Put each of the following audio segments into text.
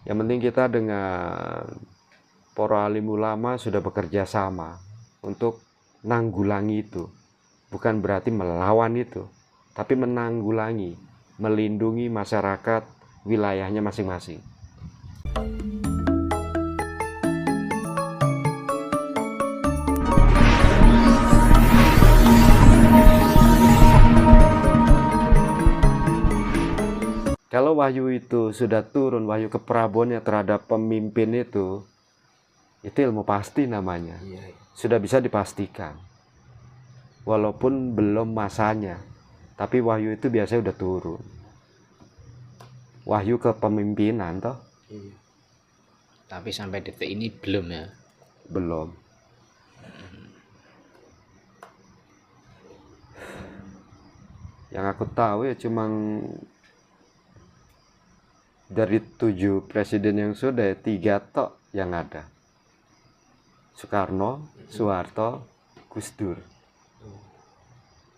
Yang penting kita dengan para alim ulama sudah bekerja sama untuk nanggulangi itu. Bukan berarti melawan itu, tapi menanggulangi, melindungi masyarakat wilayahnya masing-masing. Kalau wahyu itu sudah turun, wahyu keprabonnya terhadap pemimpin itu ilmu pasti namanya. Sudah bisa dipastikan. Walaupun belum masanya, tapi wahyu itu biasanya udah turun. Wahyu kepemimpinan toh? Iya. Tapi sampai detik ini belum ya? Belum. Yang aku tahu ya cuma dari 7 presiden yang sudah 3 tok yang ada. Soekarno, Soeharto, Gus Dur.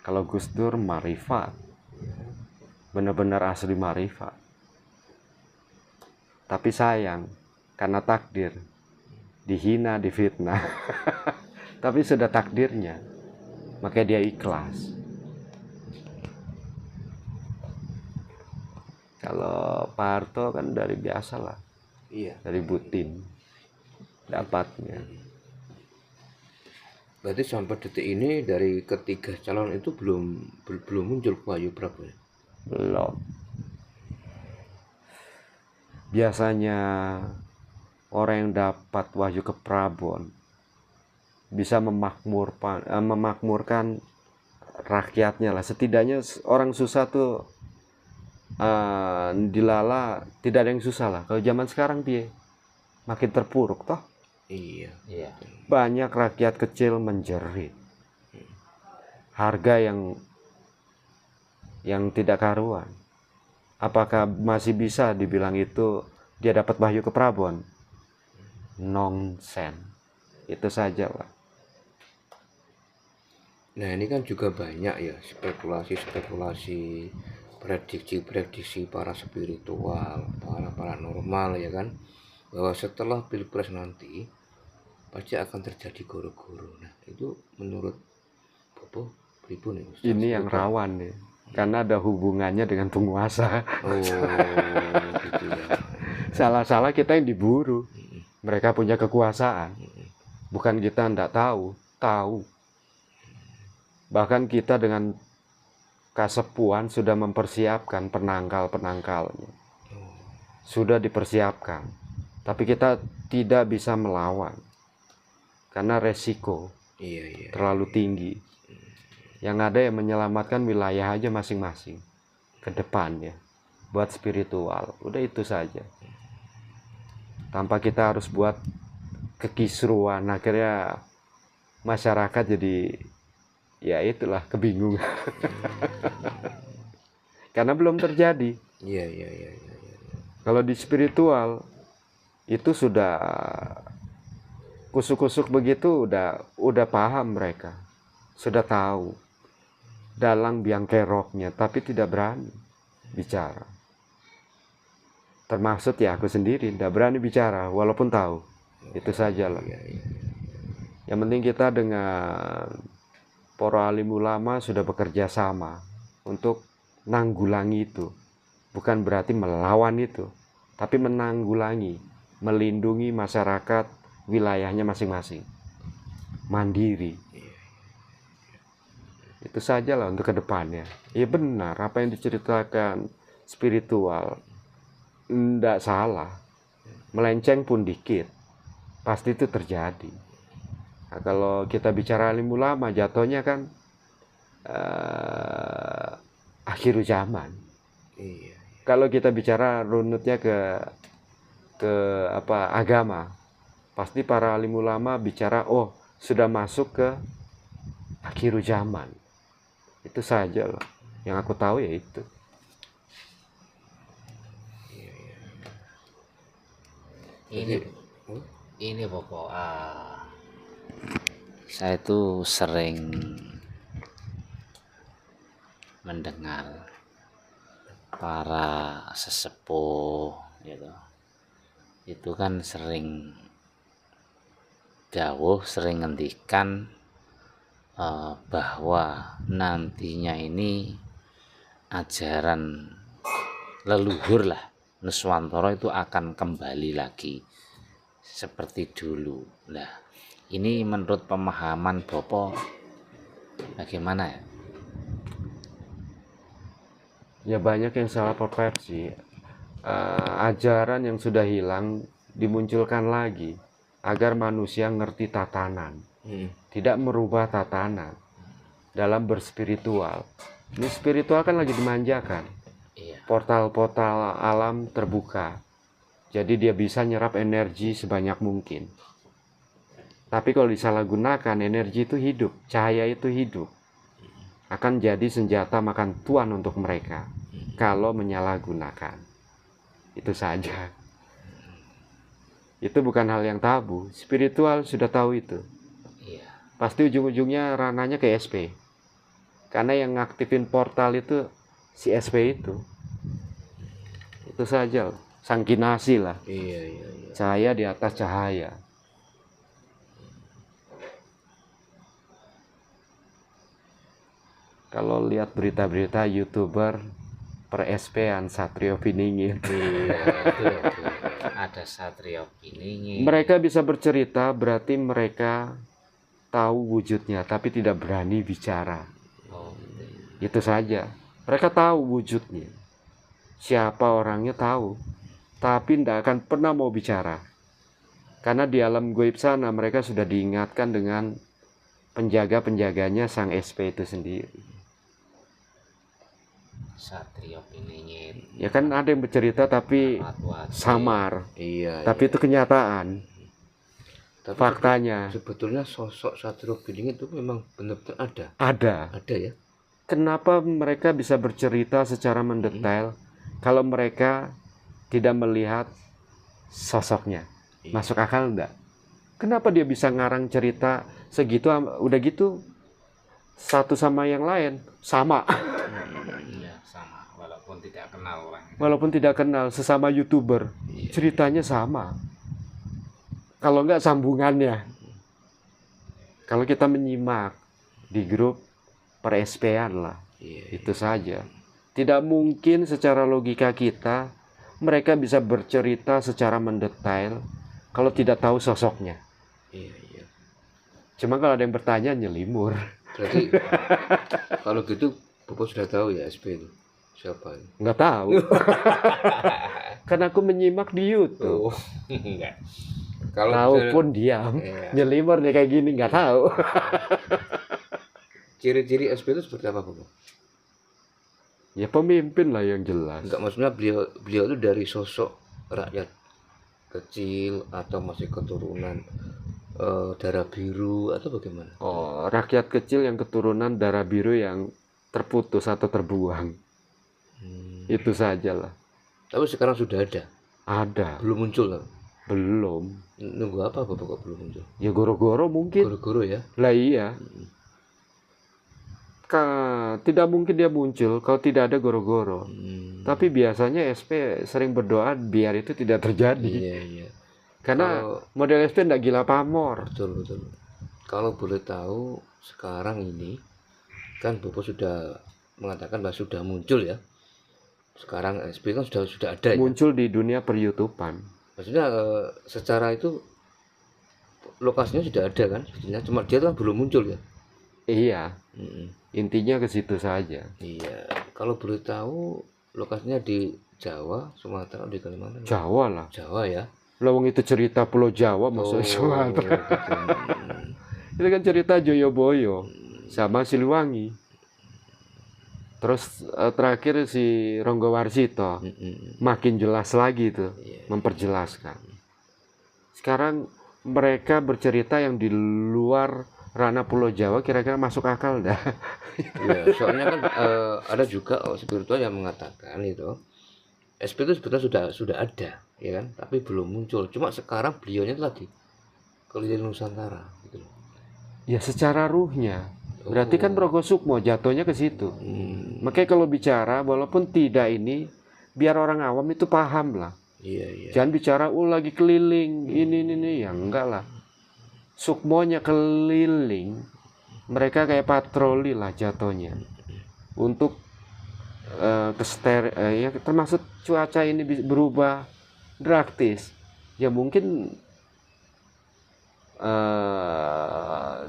Kalau Gus Dur marifat, benar-benar asli marifat. Tapi sayang, karena takdir, dihina, difitnah. Tapi sudah takdirnya, makanya dia ikhlas. Kalau Pak Harto kan dari biasa lah, dari Butin dapatnya. Berarti sampai detik ini dari ketiga calon itu belum muncul wahyu Prabowo. Belum. Biasanya orang yang dapat wahyu keprabon bisa memakmurkan rakyatnya lah. Setidaknya orang susah tuh dilala, tidak ada yang susah lah. Kalau zaman sekarang dia makin terpuruk toh. Iya. Banyak rakyat kecil menjerit. Harga yang tidak karuan. Apakah masih bisa dibilang itu dia dapat wahyu keprabon? Nonsen. Itu saja lah. Nah ini kan juga banyak ya spekulasi, prediksi para spiritual, para paranormal ya kan, bahwa setelah pilpres nanti pasti akan terjadi goro-goro. Nah itu menurut Bobo pripun ya Ustaz? Ini yang rawan nih, karena ada hubungannya dengan penguasa. Oh gitu ya. Salah-salah kita yang diburu. Mereka punya kekuasaan. Bukan kita tidak tahu. Bahkan kita dengan kasepuan sudah mempersiapkan penangkal-penangkalnya. Sudah dipersiapkan. Tapi kita tidak bisa melawan. Karena resiko terlalu tinggi. Yang ada yang menyelamatkan wilayah aja masing-masing ke depannya. Buat spiritual. Udah itu saja. Tanpa kita harus buat kekisruan. Akhirnya masyarakat jadi ya itulah kebingungan. Karena belum terjadi. Iya. Kalau di spiritual itu sudah kusuk-kusuk begitu udah paham mereka. Sudah tahu dalang biang keroknya, tapi tidak berani bicara. Termasuk ya aku sendiri tidak berani bicara walaupun tahu. Itu saja lah. Yang penting kita dengan para alim ulama sudah bekerja sama untuk nanggulangi itu. Bukan berarti melawan itu, tapi menanggulangi, melindungi masyarakat wilayahnya masing-masing. Mandiri. Itu saja lah untuk kedepannya. Ya benar, apa yang diceritakan spiritual tidak salah. Melenceng pun dikit, pasti itu terjadi. Nah, kalau kita bicara alim ulama, jatuhnya kan akhir zaman. Iya. Kalau kita bicara runutnya ke agama, pasti para alim ulama bicara sudah masuk ke akhir zaman. Itu saja lah yang aku tahu, ya itu. Ini pokok saya itu sering mendengar para sesepuh gitu itu kan sering dawuh, sering ngendikan bahwa nantinya ini ajaran leluhur lah Nuswantara itu akan kembali lagi seperti dulu. Nah, ini menurut pemahaman Bopo bagaimana ya? Ya banyak yang salah persepsi. Ajaran yang sudah hilang dimunculkan lagi agar manusia ngerti tatanan, tidak merubah tatanan dalam berspiritual. Ini spiritual kan lagi dimanjakan. Iya. Portal-portal alam terbuka, jadi dia bisa nyerap energi sebanyak mungkin. Tapi kalau disalahgunakan, energi itu hidup, cahaya itu hidup, akan jadi senjata makan tuan untuk mereka kalau menyalahgunakan. Itu saja. Itu bukan hal yang tabu. Spiritual sudah tahu itu. Iya. Pasti ujung-ujungnya ranahnya ke SP. Karena yang ngaktifin portal itu si SP itu. Itu saja. Sangkinasi lah. Iya. Cahaya di atas cahaya. Kalau lihat berita-berita YouTuber per SP-an Satrio Piningit. Iya, betul. Ada Satrio Piningit. Mereka bisa bercerita berarti mereka tahu wujudnya tapi tidak berani bicara. Oh, betul. Itu saja. Mereka tahu wujudnya. Siapa orangnya tahu. Tapi tidak akan pernah mau bicara. Karena di alam gaib sana mereka sudah diingatkan dengan penjaga-penjaganya sang SP itu sendiri. Satrio Piningit. Ya kan ada yang bercerita tapi Watwati. samar. Iya. Tapi itu kenyataan. Tapi Faktanya sebetulnya sosok Satrio Piningit itu memang benar-benar ada. ada. Ya. Kenapa mereka bisa bercerita secara mendetail kalau mereka tidak melihat sosoknya? Masuk akal enggak? Kenapa dia bisa ngarang cerita segitu, udah gitu satu sama yang lain sama. Iya, sama. Walaupun tidak kenal orang. Walaupun tidak kenal, sesama YouTuber, ceritanya sama. Kalau enggak sambungannya. Kalau kita menyimak di grup per SP-an lah, itu saja. Tidak mungkin secara logika kita mereka bisa bercerita secara mendetail kalau tidak tahu sosoknya. Iya. Cuma kalau ada yang bertanya nyelimur. Berarti kalau gitu Bapak sudah tahu ya SP itu siapa? Nggak tahu. Karena aku menyimak di YouTube. Enggak. Kalau Tahu misalnya- pun diam. Iya. Nyelimur nih kayak gini nggak tahu. Ciri-ciri SP itu seperti apa Bapak? Ya pemimpin lah yang jelas. Enggak, maksudnya beliau itu dari sosok rakyat kecil atau masih keturunan darah biru atau bagaimana? Oh, rakyat kecil yang keturunan darah biru yang terputus atau terbuang. Itu sajalah. Tapi sekarang sudah ada. Ada. Belum muncul kan? Belum. Nunggu apa Bapak kok belum muncul? Ya goro-goro mungkin. Guru-guru ya. Lah iya. Tidak mungkin dia muncul kalau tidak ada goro-goro. Tapi biasanya SP sering berdoa biar itu tidak terjadi. Iya. Karena Kalau- model SP tidak gila pamor. Betul. Kalau boleh tahu sekarang ini kan Bapak sudah mengatakan bahwa sudah muncul ya. Sekarang SP kan sudah ada ya. Muncul di dunia per-YouTubean. Maksudnya secara itu lokasinya sudah ada kan? Sebetulnya cuma dia kan belum muncul ya. Iya, Mm-mm. intinya ke situ saja. Iya. Kalau boleh tahu lokasinya di Jawa, Sumatera, di Kalimantan? Jawa lah. Jawa ya. Lawang itu cerita Pulau Jawa masuk Sumatera. gitu. Itu kan cerita Joyoboyo sama Siliwangi. Terus terakhir si Ronggo Warsito makin jelas lagi tuh memperjelaskan. Sekarang mereka bercerita yang di luar ranah Pulau Jawa kira-kira masuk akal dah. Ya, soalnya kan ada juga spiritual yang mengatakan itu SP itu sebetulnya sudah ada, ya kan? Tapi belum muncul. Cuma sekarang beliaunya lagi keliling Nusantara, gitu loh. Ya secara ruhnya. Berarti kan Rogo Sukmo jatuhnya ke situ. Makanya kalau bicara walaupun tidak ini biar orang awam itu paham lah. Iya. Jangan bicara lagi keliling ini ya enggak lah. Sukmonya keliling, mereka kayak patroli lah jatuhnya untuk ya termasuk cuaca ini berubah drastis. Ya mungkin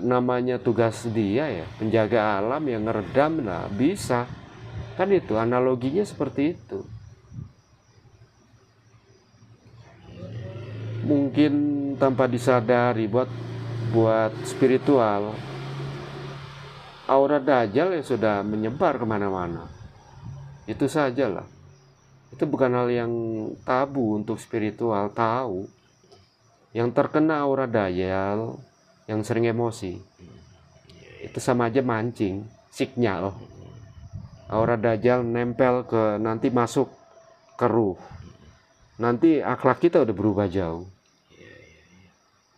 namanya tugas dia ya penjaga alam yang ngeredam lah bisa kan, itu analoginya seperti itu. Mungkin tanpa disadari buat spiritual, aura dajjal ya sudah menyebar kemana-mana. Itu sajalah. Itu bukan hal yang tabu untuk spiritual tahu. Yang terkena aura dajjal, yang sering emosi, itu sama aja mancing signal. Aura dajjal nempel ke, nanti masuk ke ruh. Nanti akhlak kita udah berubah jauh.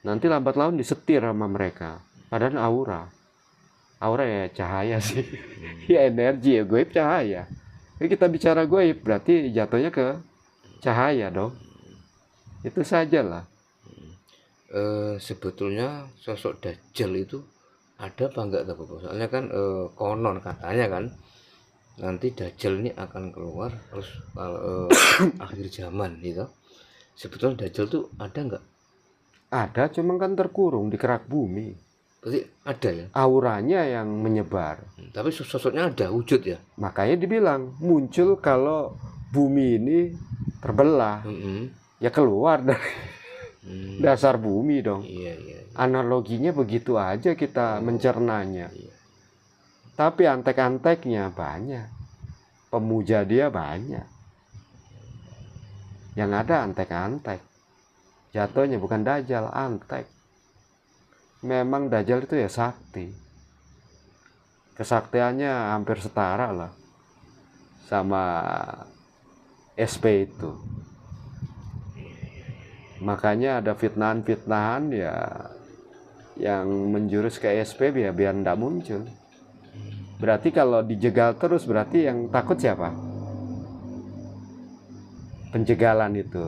Nanti lambat laun disetir sama mereka. Padahal aura ya cahaya sih. Ya energi ya, goib cahaya. Jadi kita bicara goib berarti jatuhnya ke cahaya dong. Itu sajalah. Sebetulnya sosok Dajjal itu ada apa enggak tuh Bapak? Soalnya kan konon katanya kan nanti Dajjal ini akan keluar terus akhir zaman gitu. Sebetulnya Dajjal tuh ada enggak? Ada, cuma kan terkurung di kerak bumi. Berarti ada ya? Auranya yang menyebar. Tapi sosoknya ada, wujud ya? Makanya dibilang muncul kalau bumi ini terbelah. Ya keluar dari dasar bumi dong. Iya. Analoginya begitu aja kita mencernanya. Tapi antek-anteknya banyak. Pemuja dia banyak. Yang ada antek-antek. Jatuhnya bukan dajjal, antek. Memang dajjal itu ya sakti. Kesaktiannya hampir setara lah sama SP itu. Makanya ada fitnahan-fitnahan ya yang menjurus ke SP biar enggak muncul. Berarti kalau dijegal terus berarti yang takut siapa? Penjegalan itu.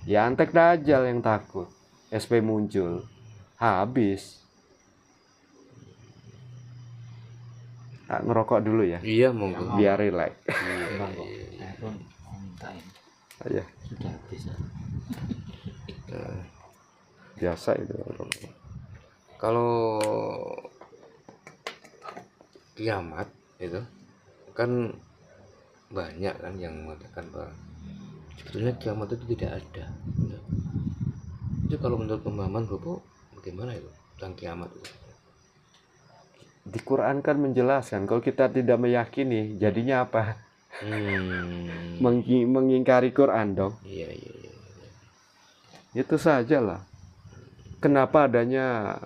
Ya antek dajjal yang takut. SP muncul. Habis. Tak ngerokok dulu ya. Iya monggo. Biar relax. Ayo. Sudah bisa. Biasa itu. Kalau kiamat itu kan banyak kan yang mengatakan bahwa sebetulnya kiamat itu tidak ada. Itu kalau menurut pemahaman Bapak bagaimana itu tentang kiamat itu? Di Quran kan menjelaskan, kalau kita tidak meyakini jadinya apa? Mengingkari Quran dong. Iya. Itu sajalah. Kenapa adanya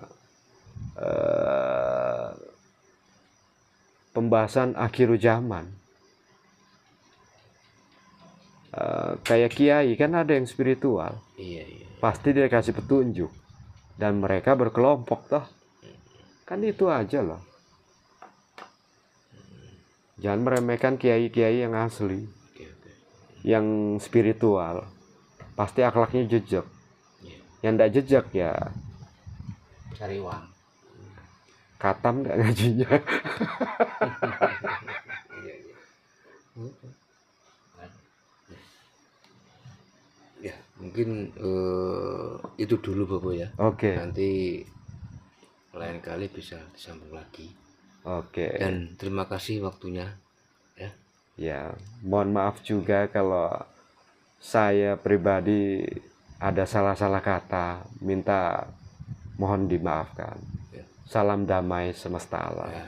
pembahasan akhir zaman? Kayak kiai kan ada yang spiritual. Iya. Pasti dia kasih petunjuk. Dan mereka berkelompok toh. Kan itu aja lah. Jangan meremehkan kiai-kiai yang asli. Yang spiritual. Pasti akhlaknya jejak. Yang enggak jejak ya Cari uang. katam enggak ngajinya. Ya mungkin itu dulu Bapak ya. Oke. Nanti lain kali bisa disambung lagi. Oke. Dan terima kasih waktunya ya. Ya, mohon maaf juga kalau saya pribadi ada salah-salah kata, minta mohon dimaafkan. Ya. Salam damai semesta alam. Ya.